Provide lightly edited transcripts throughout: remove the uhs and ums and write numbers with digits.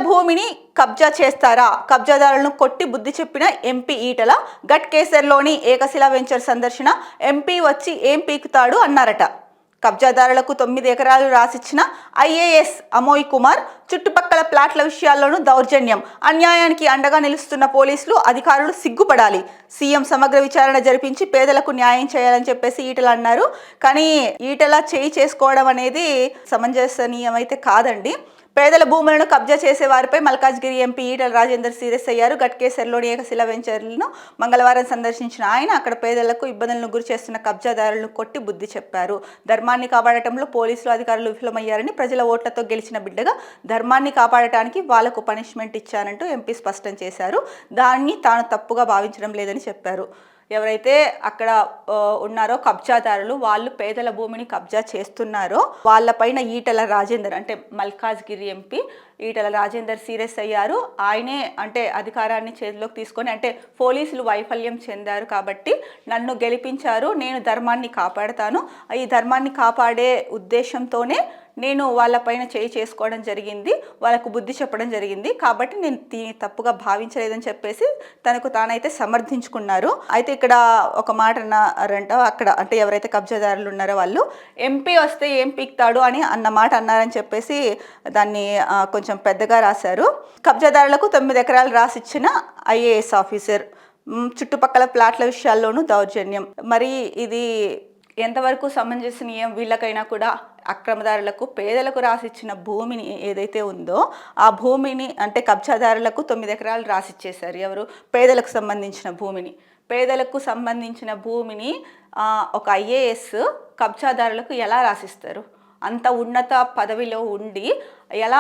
భూమిని కబ్జా చేస్తారా? కబ్జాదారులను కొట్టి బుద్ధి చెప్పిన ఎంపీ ఈటల. గట్కేసర్లోని ఏకశిలా వెంచర్ సందర్శన. ఎంపీ వచ్చి ఏం పీకుతాడు అన్నారట. కబ్జాదారులకు 9 ఎకరాలు రాసిచ్చిన ఐఏఎస్ అమోయ్ కుమార్. చుట్టుపక్కల ప్లాట్ల విషయాల్లోనూ దౌర్జన్యం. అన్యాయానికి అండగా నిలుస్తున్న పోలీసులు అధికారులు సిగ్గుపడాలి. సీఎం సమగ్ర విచారణ జరిపించి పేదలకు న్యాయం చేయాలని చెప్పేసి ఈటల అన్నారు. కానీ ఈటల చేయి చేసుకోవడం అనేది సమంజసనీయం అయితే కాదండి. పేదల భూములను కబ్జా చేసే వారిపై మల్కాజ్గిరి ఎంపీ ఈటల రాజేందర్ సీరియస్ అయ్యారు. గట్కేసర్లోని ఏకశిలా వెంచర్లను మంగళవారం సందర్శించిన ఆయన అక్కడ పేదలకు ఇబ్బందులను గురి చేస్తున్న కబ్జాదారులను కొట్టి బుద్ధి చెప్పారు. ధర్మాన్ని కాపాడటంలో పోలీసులు అధికారులు విఫలమయ్యారని, ప్రజల ఓట్లతో గెలిచిన బిడ్డగా ధర్మాన్ని కాపాడటానికి వాళ్లకు పనిష్మెంట్ ఇచ్చానంటూ ఎంపీ స్పష్టం చేశారు. దాన్ని తాను తప్పుగా భావించడం లేదని చెప్పారు. ఎవరైతే అక్కడ ఉన్నారో కబ్జాదారులు, వాళ్ళు పేదల భూమిని కబ్జా చేస్తున్నారో వాళ్ళపైన ఈటల రాజేందర్ అంటే మల్కాజ్గిరి ఎంపీ ఈటల రాజేందర్ సీరియస్ అయ్యారు. ఆయనే అంటే అధికారాన్ని చేతిలోకి తీసుకొని అంటే పోలీసులు వైఫల్యం చెందారు కాబట్టి నన్ను గెలిపించారు, నేను ధర్మాన్ని కాపాడతాను, ఈ ధర్మాన్ని కాపాడే ఉద్దేశంతోనే నేను వాళ్ళపైన చేయి చేసుకోవడం జరిగింది, వాళ్ళకు బుద్ధి చెప్పడం జరిగింది, కాబట్టి నేను తప్పుగా భావించలేదని చెప్పేసి తనకు తానైతే సమర్థించుకున్నారు. అయితే ఇక్కడ ఒక మాట అన్నారంట అక్కడ అంటే ఎవరైతే కబ్జాదారులు ఉన్నారో వాళ్ళు ఎంపీ వస్తే ఏం పీక్తాడు అని అన్న మాట అన్నారని చెప్పేసి దాన్ని కొంచెం పెద్దగా రాశారు. కబ్జాదారులకు 9 ఎకరాలు రాసిచ్చిన ఐఏఎస్ ఆఫీసర్. చుట్టుపక్కల ప్లాట్ల విషయాల్లోనూ దౌర్జన్యం. మరి ఇది ఎంతవరకు సమంజసనీయం? వీళ్ళకైనా కూడా అక్రమదారులకు పేదలకు రాసిచ్చిన భూమిని ఏదైతే ఉందో ఆ భూమిని అంటే కబ్జాదారులకు 9 ఎకరాలు రాసిచ్చేశారు. ఎవరు? పేదలకు సంబంధించిన భూమిని. పేదలకు సంబంధించిన భూమిని ఒక ఐఏఎస్ కబ్జాదారులకు ఎలా రాసిస్తారు? అంత ఉన్నత పదవిలో ఉండి ఎలా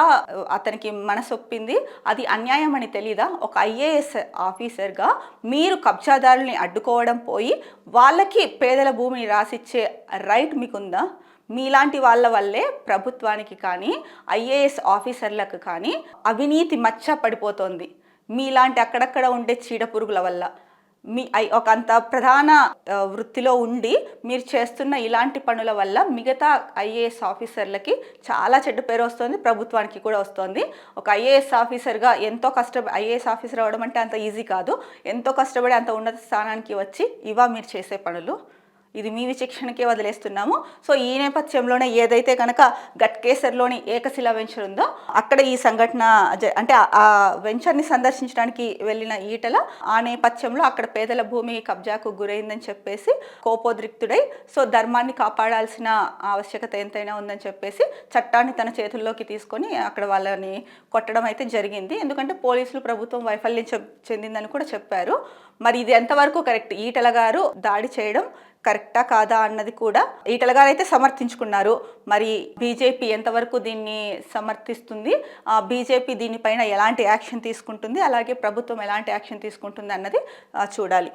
అతనికి మనసొప్పింది? అది అన్యాయం అని తెలీదా? ఒక ఐఏఎస్ ఆఫీసర్గా మీరు కబ్జాదారుల్ని అడ్డుకోవడం పోయి వాళ్ళకి పేదల భూమిని రాసిచ్చే రైట్ మీకుందా? మీలాంటి వాళ్ళ వల్లే ప్రభుత్వానికి కానీ ఐఏఎస్ ఆఫీసర్లకు కానీ అవినీతి మచ్చ పడిపోతోంది. మీలాంటి అక్కడక్కడ ఉండే చీడపురుగుల వల్ల. ఒక అంత ప్రధాన వృత్తిలో ఉండి మీరు చేస్తున్న ఇలాంటి పనుల వల్ల మిగతా ఐఏఎస్ ఆఫీసర్లకి చాలా చెడ్డ పేరు వస్తుంది, ప్రభుత్వానికి కూడా వస్తుంది. ఒక ఐఏఎస్ ఆఫీసర్గా ఎంతో ఐఏఎస్ ఆఫీసర్ అవ్వడం అంటే అంత ఈజీ కాదు. ఎంతో కష్టపడి అంత ఉన్నత స్థానానికి వచ్చి ఇవా మీరు చేసే పనులు? ఇది మీ విచక్షణకే వదిలేస్తున్నాము. సో ఈ నేపథ్యంలోనే ఏదైతే కనుక గట్కేసర్లోని ఏకశిలా వెంచర్ ఉందో అక్కడ ఈ సంఘటన అంటే ఆ వెంచర్ని సందర్శించడానికి వెళ్ళిన ఈటల ఆ నేపథ్యంలో అక్కడ పేదల భూమి కబ్జాకు గురైందని చెప్పేసి కోపోద్రిక్తుడై సో ధర్మాన్ని కాపాడాల్సిన ఆవశ్యకత ఎంతైనా ఉందని చెప్పేసి చట్టాన్ని తన చేతుల్లోకి తీసుకొని అక్కడ వాళ్ళని కొట్టడం అయితే జరిగింది. ఎందుకంటే పోలీసులు ప్రభుత్వం వైఫల్యం చెందిందని కూడా చెప్పారు. మరి ఇది ఎంతవరకు కరెక్ట్? ఈటల గారు దాడి చేయడం కరెక్టా కాదా అన్నది కూడా ఈటల గారు అయితే సమర్థించుకున్నారు. మరి బీజేపీ ఎంతవరకు దీన్ని సమర్థిస్తుంది, బీజేపీ దీనిపైన ఎలాంటి యాక్షన్ తీసుకుంటుంది, అలాగే ప్రభుత్వం ఎలాంటి యాక్షన్ తీసుకుంటుంది అన్నది చూడాలి.